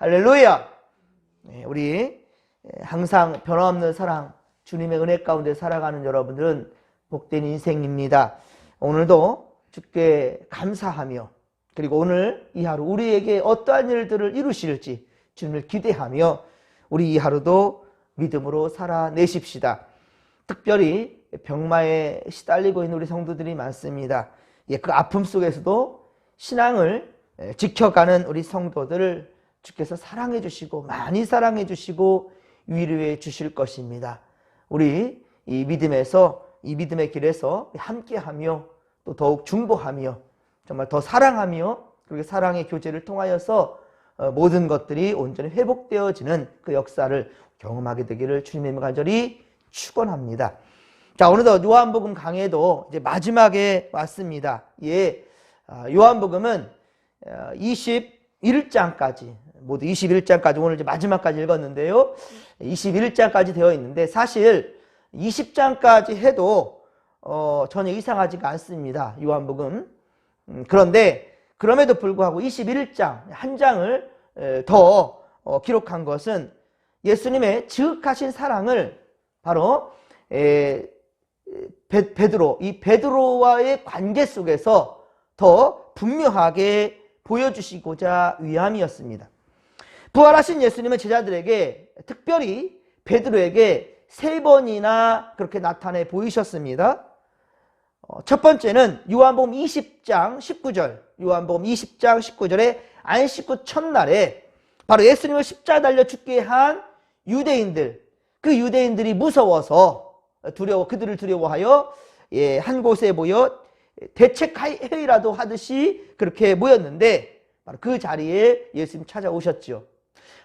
할렐루야. 우리 항상 변함없는 사랑, 주님의 은혜 가운데 살아가는 여러분들은 복된 인생입니다. 오늘도 주께 감사하며, 그리고 오늘 이 하루 우리에게 어떠한 일들을 이루실지 주님을 기대하며 우리 이 하루도 믿음으로 살아내십시다. 특별히 병마에 시달리고 있는 우리 성도들이 많습니다. 그 아픔 속에서도 신앙을 지켜가는 우리 성도들을 주께서 사랑해 주시고 많이 사랑해 주시고 위로해 주실 것입니다. 우리 이 믿음에서, 이 믿음의 길에서 함께하며 또 더욱 중보하며 정말 더 사랑하며, 그리고 사랑의 교제를 통하여서 모든 것들이 온전히 회복되어지는 그 역사를 경험하게 되기를 주님의 간절히 축원합니다. 자, 오늘도 요한복음 강해도 이제 마지막에 왔습니다. 요한복음은 21장까지, 모두 21장까지 오늘 이제 마지막까지 읽었는데요. 21장까지 되어 있는데 사실 20장까지 해도 전혀 이상하지가 않습니다. 요한복음. 그런데 그럼에도 불구하고 21장 한 장을 더 기록한 것은 예수님의 지극하신 사랑을 바로 베드로, 이 베드로와의 관계 속에서 더 분명하게 보여주시고자 위함이었습니다. 부활하신 예수님은 제자들에게, 특별히 베드로에게 3번이나 그렇게 나타내 보이셨습니다. 첫 번째는 요한복음 20장 19절, 요한복음 20장 19절에 안식구 첫날에 바로 예수님을 십자가 달려 죽게 한 유대인들, 그 유대인들이 무서워서 그들을 두려워하여 한 곳에 모여 대책회의라도 하듯이 그렇게 모였는데 바로 그 자리에 예수님 찾아오셨죠.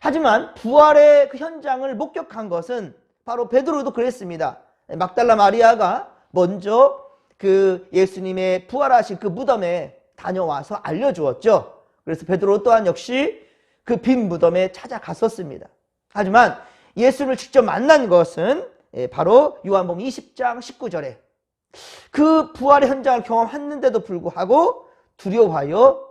하지만 부활의 그 현장을 목격한 것은 바로 베드로도 그랬습니다. 막달라 마리아가 먼저 그 예수님의 부활하신 그 무덤에 다녀와서 알려주었죠. 그래서 베드로 또한 역시 그 빈 무덤에 찾아갔었습니다. 하지만 예수를 직접 만난 것은 바로 요한복음 20장 19절에 그 부활의 현장을 경험했는데도 불구하고 두려워하여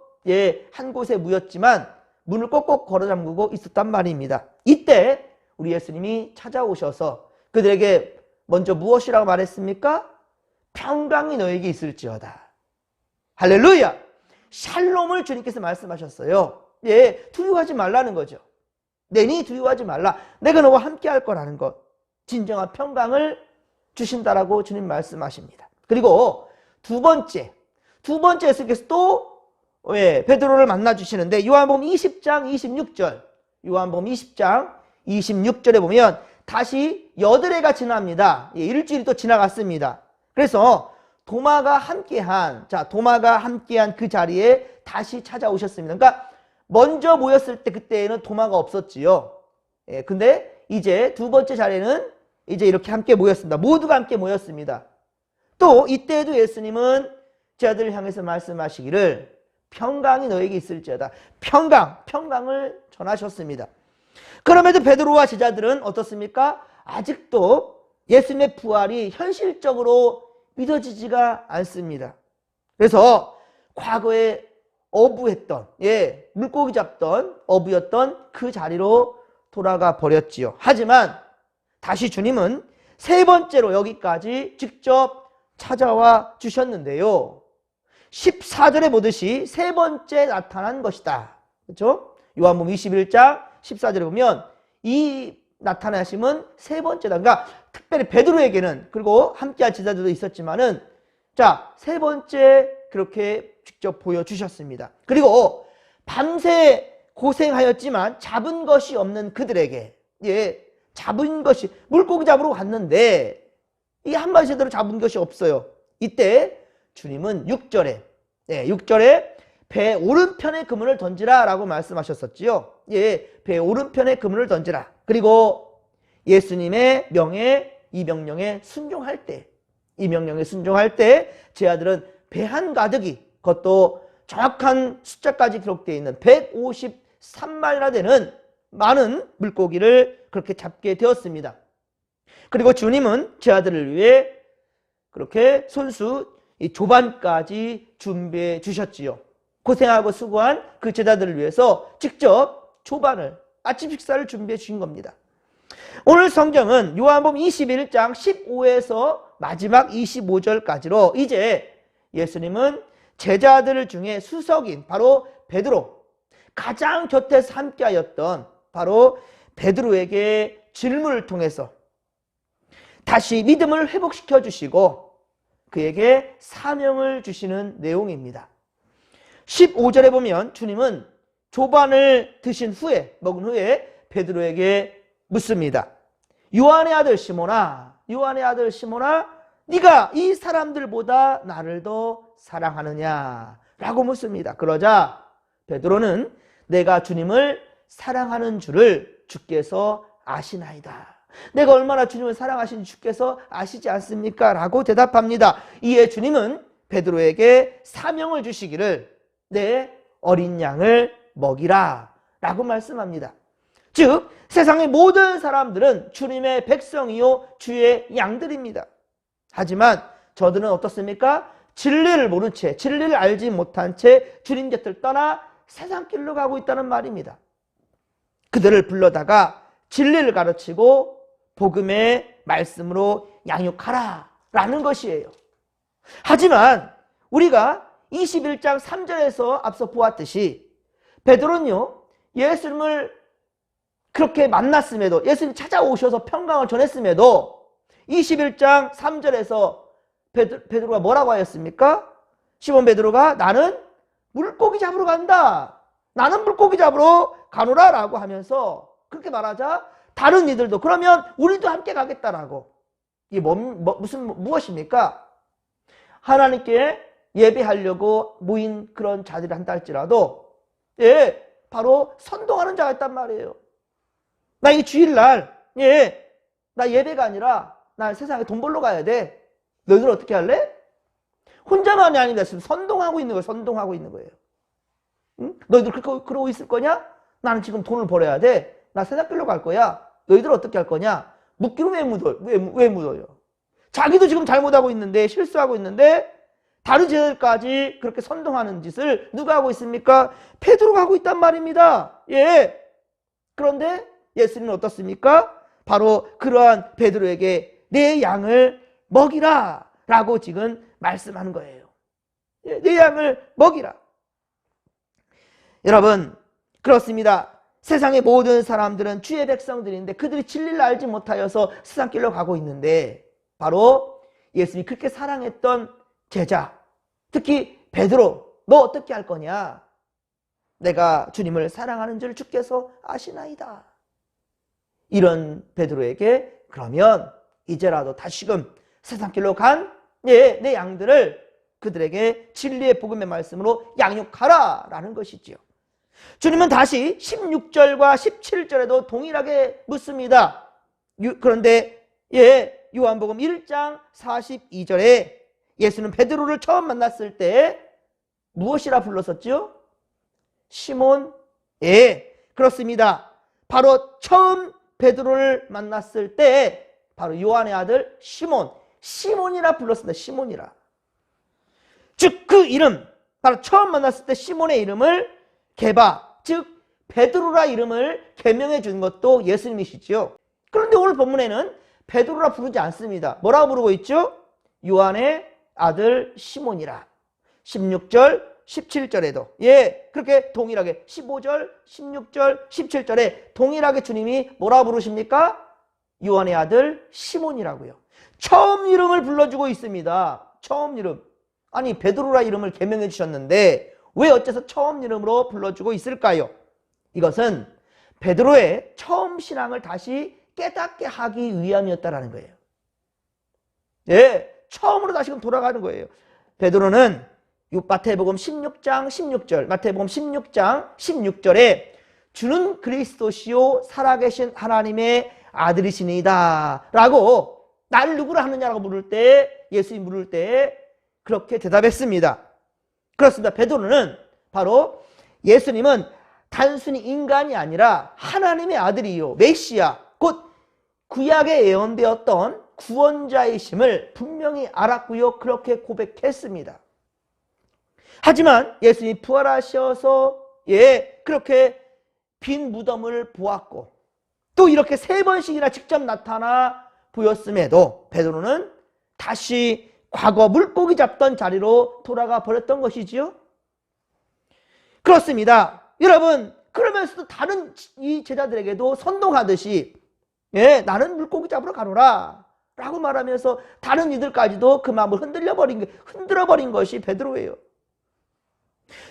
한 곳에 모였지만 문을 꼭꼭 걸어 잠그고 있었단 말입니다. 이때 우리 예수님이 찾아오셔서 그들에게 먼저 무엇이라고 말했습니까? 평강이 너에게 있을지어다. 할렐루야! 샬롬을 주님께서 말씀하셨어요. 두려워하지 말라는 거죠. 내니 두려워하지 말라. 내가 너와 함께 할 거라는 것. 진정한 평강을 주신다라고 주님 말씀하십니다. 그리고 두 번째 예수께서 또 베드로를 만나 주시는데 요한복음 20장 26절, 요한복음 20장 26절에 보면 다시 여드레가 지납니다. 일주일이 또 지나갔습니다. 그래서 도마가 함께한 그 자리에 다시 찾아오셨습니다. 그러니까 먼저 모였을 때 그때에는 도마가 없었지요. 근데 이제 두 번째 자리에는 이제 이렇게 함께 모였습니다. 모두가 함께 모였습니다. 또 이때에도 예수님은 제자들을 향해서 말씀하시기를 평강이 너에게 있을지어다. 평강을 전하셨습니다. 그럼에도 베드로와 제자들은 어떻습니까? 아직도 예수님의 부활이 현실적으로 믿어지지가 않습니다. 그래서 과거에 어부했던, 물고기 잡던 어부였던 그 자리로 돌아가 버렸지요. 하지만 다시 주님은 3번째로 여기까지 직접 찾아와 주셨는데요. 14절에 보듯이 3번째 나타난 것이다. 그렇죠? 요한복음 21장 14절에 보면 이 나타나심은 3번째다. 그러니까 특별히 베드로에게는, 그리고 함께한 제자들도 있었지만은, 3번째 그렇게 직접 보여주셨습니다. 그리고 밤새 고생하였지만 잡은 것이 없는 그들에게, 잡은 것이, 물고기 잡으러 갔는데 이 한 마리 제대로 잡은 것이 없어요. 이때 주님은 6절에 배 오른편에 그물을 던지라 라고 말씀하셨었지요. 배 오른편에 그물을 던지라. 그리고 예수님의 이 명령에 순종할 때 제 아들은 배 한 가득이, 그것도 정확한 숫자까지 기록되어 있는 153마리나 되는 많은 물고기를 그렇게 잡게 되었습니다. 그리고 주님은 제 아들을 위해 그렇게 손수 이 조반까지 준비해 주셨지요. 고생하고 수고한 그 제자들을 위해서 직접 조반을, 아침 식사를 준비해 주신 겁니다. 오늘 성경은 요한복음 21장 15에서 마지막 25절까지로 이제 예수님은 제자들 중에 수석인 바로 베드로, 가장 곁에서 함께하였던 바로 베드로에게 질문을 통해서 다시 믿음을 회복시켜 주시고 그에게 사명을 주시는 내용입니다. 15절에 보면 주님은 조반을 드신 후에, 먹은 후에 베드로에게 묻습니다. 요한의 아들 시몬아, 요한의 아들 시몬아, 네가 이 사람들보다 나를 더 사랑하느냐? 라고 묻습니다. 그러자 베드로는 내가 주님을 사랑하는 줄을 주께서 아시나이다. 내가 얼마나 주님을 사랑하시는지 주께서 아시지 않습니까? 라고 대답합니다. 이에 주님은 베드로에게 사명을 주시기를 내 어린 양을 먹이라 라고 말씀합니다. 즉 세상의 모든 사람들은 주님의 백성이요 주의 양들입니다. 하지만 저들은 어떻습니까? 진리를 모른 채, 진리를 알지 못한 채 주님 곁을 떠나 세상 길로 가고 있다는 말입니다. 그들을 불러다가 진리를 가르치고 복음의 말씀으로 양육하라 라는 것이에요. 하지만 우리가 21장 3절에서 앞서 보았듯이 베드로는요, 예수님을 그렇게 만났음에도, 예수님 찾아오셔서 평강을 전했음에도 21장 3절에서 베드로가 뭐라고 하였습니까? 시몬 베드로가 나는 물고기 잡으러 간다, 나는 물고기 잡으러 가노라 라고 하면서 그렇게 말하자 다른 이들도 그러면 우리도 함께 가겠다라고. 이게 무엇입니까? 하나님께 예배하려고 모인 그런 자들이 한다 할지라도 바로 선동하는 자가 있단 말이에요. 나 이 주일날 나 예배가 아니라 나 세상에 돈 벌러 가야 돼. 너희들 어떻게 할래? 혼자만이 아니다. 선동하고 있는 거예요. 선동하고 있는 거예요. 응? 너희들 그러고 있을 거냐? 나는 지금 돈을 벌어야 돼. 나 세상 길로 갈 거야. 너희들 어떻게 할 거냐? 묻기는 왜 묻어요? 자기도 지금 잘못하고 있는데, 실수하고 있는데 다른 제자들까지 그렇게 선동하는 짓을 누가 하고 있습니까? 베드로가 하고 있단 말입니다. 그런데 예수님은 어떻습니까? 바로 그러한 베드로에게 내 양을 먹이라 라고 지금 말씀하는 거예요. 내 양을 먹이라. 여러분, 그렇습니다. 세상의 모든 사람들은 주의 백성들인데 그들이 진리를 알지 못하여서 세상 길로 가고 있는데 바로 예수님이 그렇게 사랑했던 제자, 특히 베드로, 너 어떻게 할 거냐? 내가 주님을 사랑하는 줄 주께서 아시나이다. 이런 베드로에게 그러면 이제라도 다시금 세상 길로 간 내 양들을 그들에게 진리의 복음의 말씀으로 양육하라 라는 것이지요. 주님은 다시 16절과 17절에도 동일하게 묻습니다. 그런데 요한복음 1장 42절에 예수는 베드로를 처음 만났을 때 무엇이라 불렀었죠? 시몬. 그렇습니다. 바로 처음 베드로를 만났을 때 바로 요한의 아들 시몬이라 불렀습니다. 시몬이라. 즉 그 이름, 바로 처음 만났을 때 시몬의 이름을 즉 베드로라 이름을 개명해 준 것도 예수님이시죠. 그런데 오늘 본문에는 베드로라 부르지 않습니다. 뭐라고 부르고 있죠? 요한의 아들 시몬이라. 16절 17절에도 그렇게 동일하게 15절 16절 17절에 동일하게 주님이 뭐라고 부르십니까? 요한의 아들 시몬이라고요. 처음 이름을 불러주고 있습니다. 처음 이름. 아니 베드로라 이름을 개명해 주셨는데 왜 어째서 처음 이름으로 불러주고 있을까요? 이것은 베드로의 처음 신앙을 다시 깨닫게 하기 위함이었다라는 거예요. 처음으로 다시금 돌아가는 거예요. 베드로는 마태복음 16장 16절, 마태복음 16장 16절에 주는 그리스도시요 살아계신 하나님의 아들이시니이다 라고 나를 누구라 하느냐라고 물을 때, 예수님 물을 때 그렇게 대답했습니다. 그렇습니다. 베드로는 바로 예수님은 단순히 인간이 아니라 하나님의 아들이요 메시아, 곧 구약에 예언되었던 구원자이심을 분명히 알았고요. 그렇게 고백했습니다. 하지만 예수님이 부활하셔서 그렇게 빈 무덤을 보았고 또 이렇게 3번씩이나 직접 나타나 보였음에도 베드로는 다시 과거 물고기 잡던 자리로 돌아가 버렸던 것이지요. 그렇습니다. 여러분, 그러면서도 다른 이 제자들에게도 선동하듯이 나는 물고기 잡으러 가노라 라고 말하면서 다른 이들까지도 그 마음을 흔들어버린 것이 베드로예요.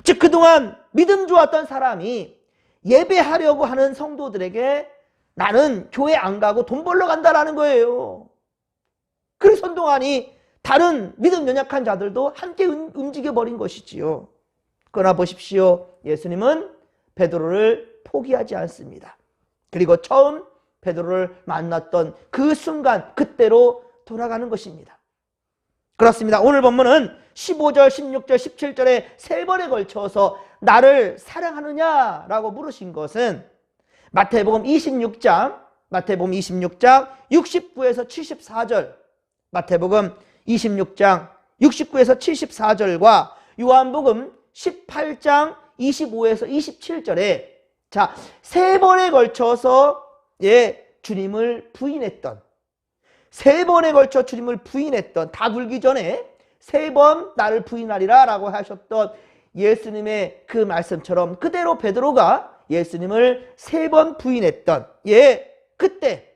즉 그동안 믿음 좋았던 사람이 예배하려고 하는 성도들에게 나는 교회 안 가고 돈 벌러 간다라는 거예요. 그래서 선동하니 다른 믿음 연약한 자들도 함께 움직여버린 것이지요. 그러나 보십시오. 예수님은 베드로를 포기하지 않습니다. 그리고 처음 베드로를 만났던 그 순간 그때로 돌아가는 것입니다. 그렇습니다. 오늘 본문은 15절, 16절, 17절에 3번에 걸쳐서 나를 사랑하느냐라고 물으신 것은 마태복음 26장 69에서 74절, 마태복음 26장 69에서 74절과 요한복음 18장 25에서 27절에 자, 3번에 걸쳐서 주님을 부인했던 3번에 걸쳐 주님을 부인했던 다 굴기 전에 3번 나를 부인하리라 라고 하셨던 예수님의 그 말씀처럼 그대로 베드로가 예수님을 3번 부인했던 그때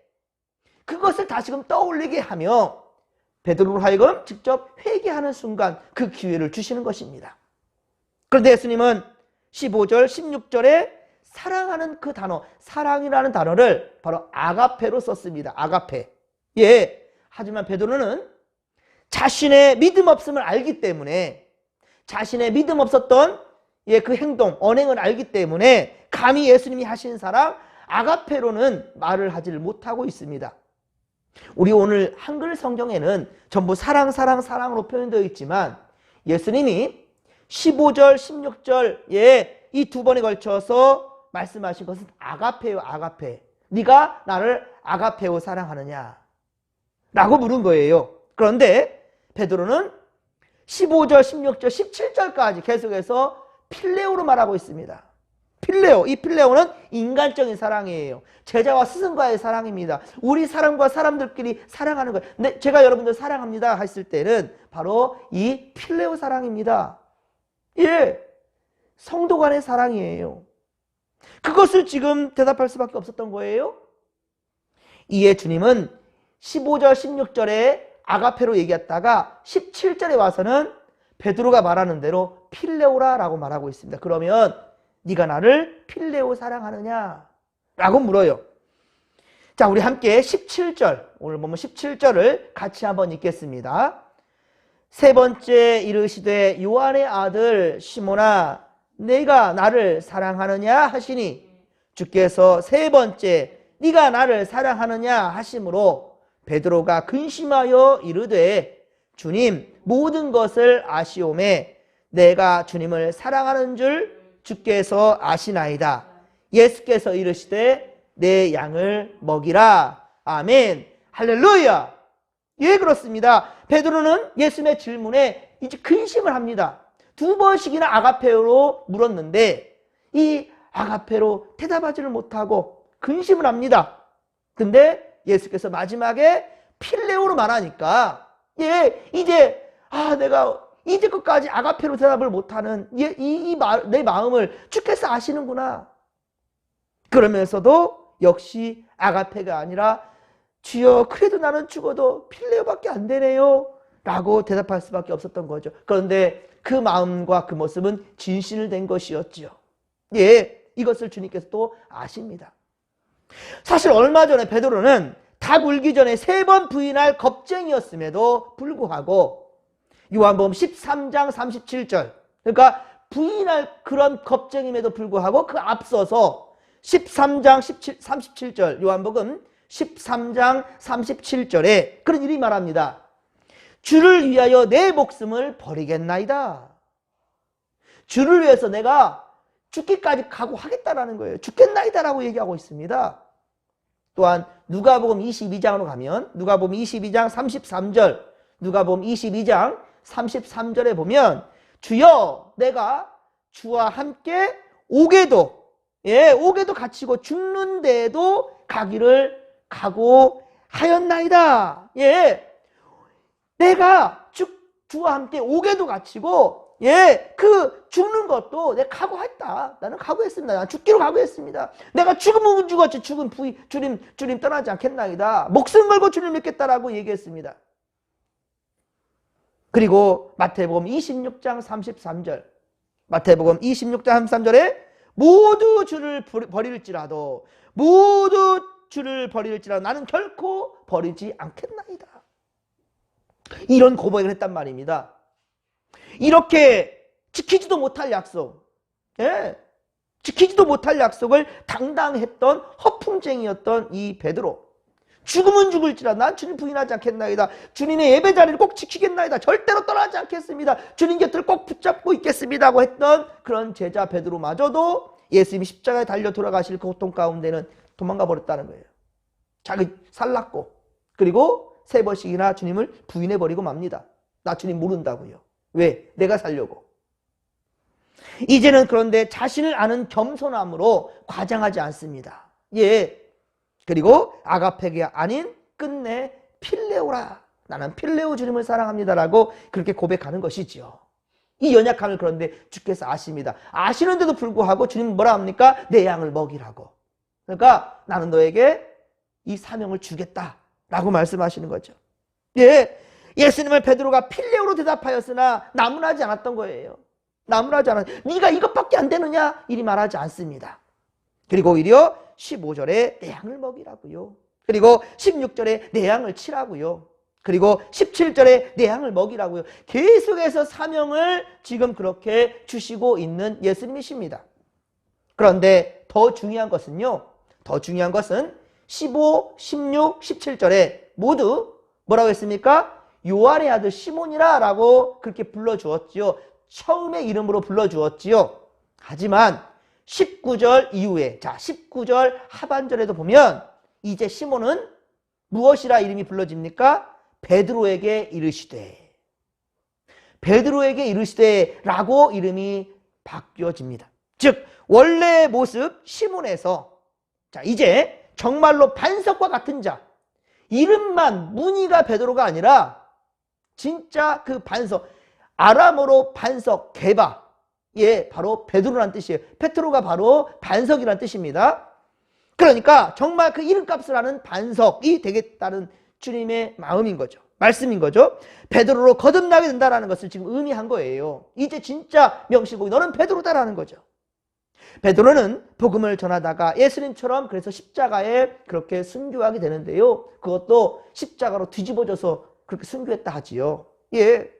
그것을 다시금 떠올리게 하며 베드로로 하여금 직접 회개하는 순간 그 기회를 주시는 것입니다. 그런데 예수님은 15절, 16절에 사랑하는 그 단어, 사랑이라는 단어를 바로 아가페로 썼습니다. 아가페. 하지만 베드로는 자신의 믿음 없음을 알기 때문에 자신의 믿음 없었던 그 행동, 언행을 알기 때문에 감히 예수님이 하신 사랑 아가페로는 말을 하지를 못하고 있습니다. 우리 오늘 한글 성경에는 전부 사랑으로 표현되어 있지만 예수님이 15절, 16절에 이 2번에 걸쳐서 말씀하신 것은 아가페요, 아가페. 네가 나를 아가페오 사랑하느냐? 라고 물은 거예요. 그런데 베드로는 15절, 16절, 17절까지 계속해서 필레오로 말하고 있습니다. 필레오, 이 필레오는 인간적인 사랑이에요. 제자와 스승과의 사랑입니다. 우리 사람과 사람들끼리 사랑하는 거예요. 제가 여러분들 사랑합니다 했을 때는 바로 이 필레오 사랑입니다. 성도 간의 사랑이에요. 그것을 지금 대답할 수밖에 없었던 거예요. 이에 주님은 15절, 16절에 아가페로 얘기했다가 17절에 와서는 베드로가 말하는 대로 필레오라 라고 말하고 있습니다. 그러면 네가 나를 필레오 사랑하느냐? 라고 물어요. 자, 우리 함께 17절, 오늘 보면 17절을 같이 한번 읽겠습니다. 3번째 이르시되 요한의 아들 시몬아 네가 나를 사랑하느냐 하시니 주께서 3번째 네가 나를 사랑하느냐 하심으로 베드로가 근심하여 이르되 주님 모든 것을 아시오매 내가 주님을 사랑하는 줄 주께서 아시나이다. 예수께서 이르시되 내 양을 먹이라. 아멘. 할렐루야. 그렇습니다. 베드로는 예수님의 질문에 이제 근심을 합니다. 2번씩이나 아가페로 물었는데 이 아가페로 대답하지를 못하고 근심을 합니다. 근데 예수께서 마지막에 필레오로 말하니까 이제 내가 이제껏까지 아가페로 대답을 못하는 내 마음을 주께서 아시는구나. 그러면서도 역시 아가페가 아니라 주여 그래도 나는 죽어도 필레오밖에 안 되네요 라고 대답할 수밖에 없었던 거죠. 그런데 그 마음과 그 모습은 진실을 된 것이었지요. 이것을 주님께서 또 아십니다. 사실 얼마 전에 베드로는 닭 울기 전에 3번 부인할 겁쟁이였음에도 불구하고 요한복음 13장 37절 그러니까 부인할 그런 겁쟁임에도 불구하고 그 앞서서 13장 37절 요한복음 13장 37절에 그런 일이 말합니다. 주를 위하여 내 목숨을 버리겠나이다. 주를 위해서 내가 죽기까지 각오하겠다라는 거예요. 죽겠나이다라고 얘기하고 있습니다. 또한 누가복음 22장으로 가면 누가복음 22장 33절 누가복음 22장 33절에 보면 주여 내가 주와 함께 오게도 예, 옥에도 갇히고 죽는데도 가기를 각오하였나이다. 예, 내가 주와 함께 옥에도 갇히고, 예, 그 죽는 것도 내가 각오했다. 나는 각오했습니다. 나는 죽기로 각오했습니다. 내가 죽으면 죽었지, 죽은 주님 떠나지 않겠나이다. 목숨 걸고 주님 믿겠다라고 얘기했습니다. 그리고 마태복음 26장 33절, 마태복음 26장 33절에 모두 주를 버릴지라도 나는 결코 버리지 않겠나이다. 이런 고백을 했단 말입니다. 이렇게 지키지도 못할 약속, 예, 지키지도 못할 약속을 당당했던 허풍쟁이였던 이 베드로, 죽으면 죽을지라 난 주님 부인하지 않겠나이다. 주님의 예배 자리를 꼭 지키겠나이다. 절대로 떠나지 않겠습니다. 주님 곁을 꼭 붙잡고 있겠습니다 하고 했던 그런 제자 베드로마저도 예수님이 십자가에 달려 돌아가실 그 고통 가운데는 도망가 버렸다는 거예요. 자기 살랐고, 그리고 3번씩이나 주님을 부인해버리고 맙니다. 나 주님 모른다고요. 왜? 내가 살려고. 이제는 그런데 자신을 아는 겸손함으로 과장하지 않습니다. 예. 그리고 아가페가 아닌 끝내 필레오라. 나는 필레오 주님을 사랑합니다라고 그렇게 고백하는 것이지요. 이 연약함을 그런데 주께서 아십니다. 아시는데도 불구하고 주님 뭐라 합니까? 내 양을 먹이라고. 그러니까 나는 너에게 이 사명을 주겠다라고 말씀하시는 거죠. 예, 예수님을 베드로가 필레오로 대답하였으나 나무라지 않았던 거예요. 나무라지 않았. 네가 이것밖에 안 되느냐? 이리 말하지 않습니다. 그리고 오히려 15절에 내 양을 먹이라고요. 그리고 16절에 내 양을 치라고요. 그리고 17절에 내 양을 먹이라고요. 계속해서 사명을 지금 그렇게 주시고 있는 예수님이십니다. 그런데 더 중요한 것은요. 더 중요한 것은 15, 16, 17절에 모두 뭐라고 했습니까? 요한의 아들 시몬이라 라고 그렇게 불러주었지요. 처음의 이름으로 불러주었지요. 하지만 19절 이후에, 자 19절 하반절에도 보면 이제 시몬은 무엇이라 이름이 불러집니까? 베드로에게 이르시되, 베드로에게 이르시되 라고 이름이 바뀌어집니다. 즉 원래의 모습 시몬에서 자 이제 정말로 반석과 같은 자, 이름만 무늬가 베드로가 아니라 진짜 그 반석, 아람어로 반석, 게바, 예, 바로 베드로란 뜻이에요. 페트로가 바로 반석이란 뜻입니다. 그러니까 정말 그 이름값을 하는 반석이 되겠다는 주님의 마음인 거죠. 말씀인 거죠. 베드로로 거듭나게 된다는 것을 지금 의미한 거예요. 이제 진짜 명실공히 너는 베드로다라는 거죠. 베드로는 복음을 전하다가 예수님처럼 그래서 십자가에 그렇게 순교하게 되는데요. 그것도 십자가로 뒤집어져서 그렇게 순교했다 하지요. 예,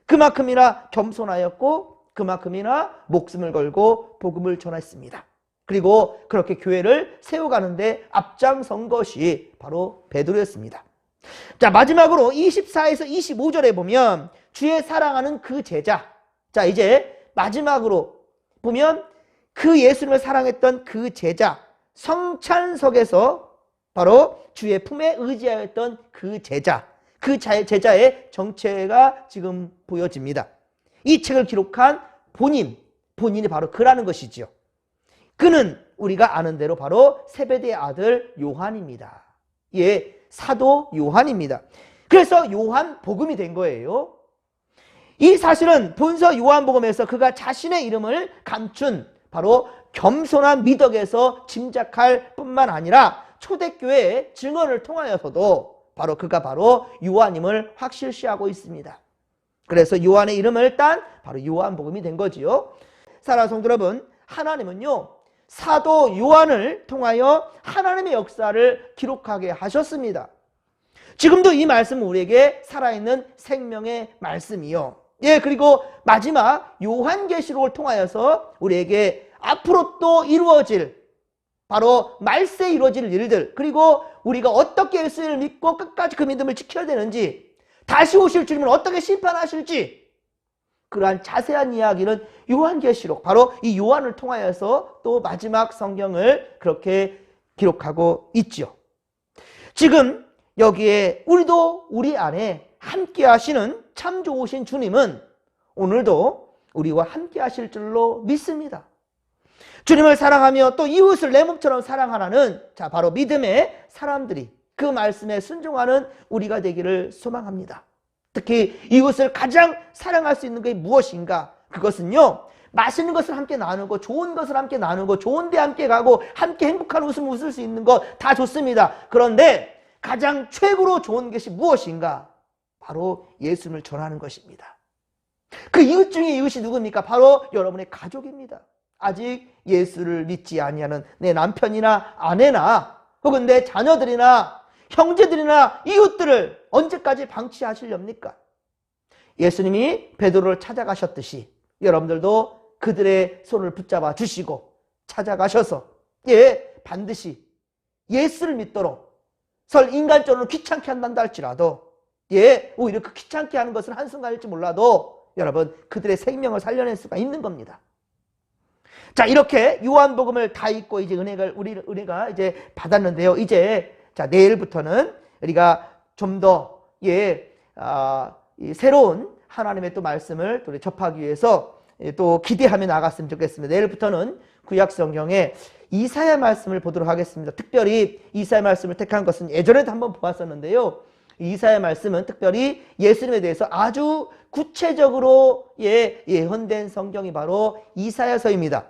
그만큼이나 겸손하였고 그만큼이나 목숨을 걸고 복음을 전했습니다. 그리고 그렇게 교회를 세워가는데 앞장선 것이 바로 베드로였습니다. 자, 마지막으로 24에서 25절에 보면 주의 사랑하는 그 제자, 자 이제 마지막으로 보면 그 예수님을 사랑했던 그 제자, 성찬석에서 바로 주의 품에 의지하였던 그 제자, 그 제자의 정체가 지금 보여집니다. 이 책을 기록한 본인이 바로 그라는 것이지요. 그는 우리가 아는 대로 바로 세베대의 아들 요한입니다. 예, 사도 요한입니다. 그래서 요한 복음이 된 거예요. 이 사실은 본서 요한복음에서 그가 자신의 이름을 감춘 바로 겸손한 미덕에서 짐작할 뿐만 아니라 초대교회의 증언을 통하여서도 바로 그가 바로 요한임을 확실시하고 있습니다. 그래서 요한의 이름을 딴 바로 요한복음이 된 거지요. 사랑하는 성도 여러분, 하나님은요 사도 요한을 통하여 하나님의 역사를 기록하게 하셨습니다. 지금도 이 말씀은 우리에게 살아있는 생명의 말씀이요. 예, 그리고 마지막 요한계시록을 통하여서 우리에게 앞으로 또 이루어질 바로 말세에 이루어질 일들, 그리고 우리가 어떻게 예수를 믿고 끝까지 그 믿음을 지켜야 되는지, 다시 오실 주님은 어떻게 심판하실지, 그러한 자세한 이야기는 요한계시록, 바로 이 요한을 통하여서 또 마지막 성경을 그렇게 기록하고 있죠. 지금 여기에 우리도 우리 안에 함께 하시는 참 좋으신 주님은 오늘도 우리와 함께 하실 줄로 믿습니다. 주님을 사랑하며 또 이웃을 내 몸처럼 사랑하라는 자 바로 믿음의 사람들이 그 말씀에 순종하는 우리가 되기를 소망합니다. 특히 이웃을 가장 사랑할 수 있는 게 무엇인가? 그것은요, 맛있는 것을 함께 나누고 좋은 것을 함께 나누고 좋은 데 함께 가고 함께 행복한 웃음 웃을 수 있는 것 다 좋습니다. 그런데 가장 최고로 좋은 것이 무엇인가? 바로 예수님을 전하는 것입니다. 그 이웃 중에 이웃이 누굽니까? 바로 여러분의 가족입니다. 아직 예수를 믿지 아니하는 내 남편이나 아내나 혹은 내 자녀들이나 형제들이나 이웃들을 언제까지 방치하시렵니까? 예수님이 베드로를 찾아가셨듯이 여러분들도 그들의 손을 붙잡아 주시고 찾아가셔서 반드시 예수를 믿도록 설 인간적으로 귀찮게 한단다 할지라도 오히려 그 귀찮게 하는 것은 한순간일지 몰라도 여러분 그들의 생명을 살려낼 수가 있는 겁니다. 자, 이렇게 요한복음을 다 읽고 이제 은혜가 이제 받았는데요. 이제 자 내일부터는 우리가 좀 더 새로운 하나님의 또 말씀을 또 접하기 위해서 또 기대하며 나갔으면 좋겠습니다. 내일부터는 구약 성경에 이사야 말씀을 보도록 하겠습니다. 특별히 이사야 말씀을 택한 것은 예전에도 한번 보았었는데요. 이사야 말씀은 특별히 예수님에 대해서 아주 구체적으로 예언된 성경이 바로 이사야서입니다.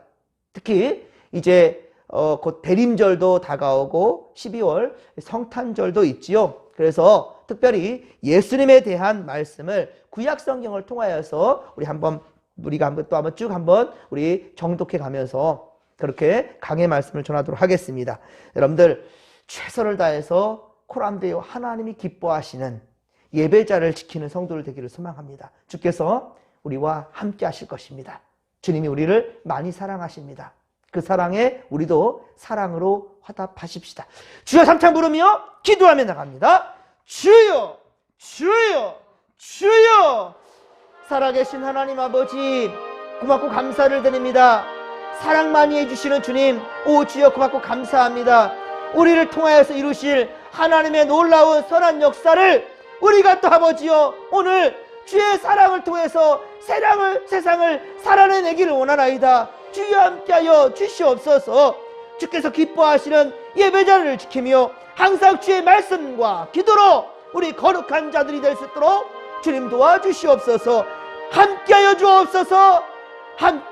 특히 이제 곧 대림절도 다가오고 12월 성탄절도 있지요. 그래서 특별히 예수님에 대한 말씀을 구약 성경을 통하여서 우리가 한번 쭉 우리 정독해 가면서 그렇게 강의 말씀을 전하도록 하겠습니다. 여러분들 최선을 다해서 코람데오 하나님이 기뻐하시는 예배자를 지키는 성도들 되기를 소망합니다. 주께서 우리와 함께 하실 것입니다. 주님이 우리를 많이 사랑하십니다. 그 사랑에 우리도 사랑으로 화답하십시다. 주여 삼창 부르며 기도하며 나갑니다. 주여 주여 주여. 살아계신 하나님 아버지 고맙고 감사를 드립니다. 사랑 많이 해주시는 주님, 오 주여 고맙고 감사합니다. 우리를 통하여서 이루실 하나님의 놀라운 선한 역사를 우리가 또 아버지여 오늘 주의 사랑을 통해서 세상을 살아내기를 원하나이다. 주여 함께하여 주시옵소서. 주께서 기뻐하시는 예배자를 지키며 항상 주의 말씀과 기도로 우리 거룩한 자들이 될 수 있도록 주님 도와주시옵소서. 함께하여 주옵소서. 함께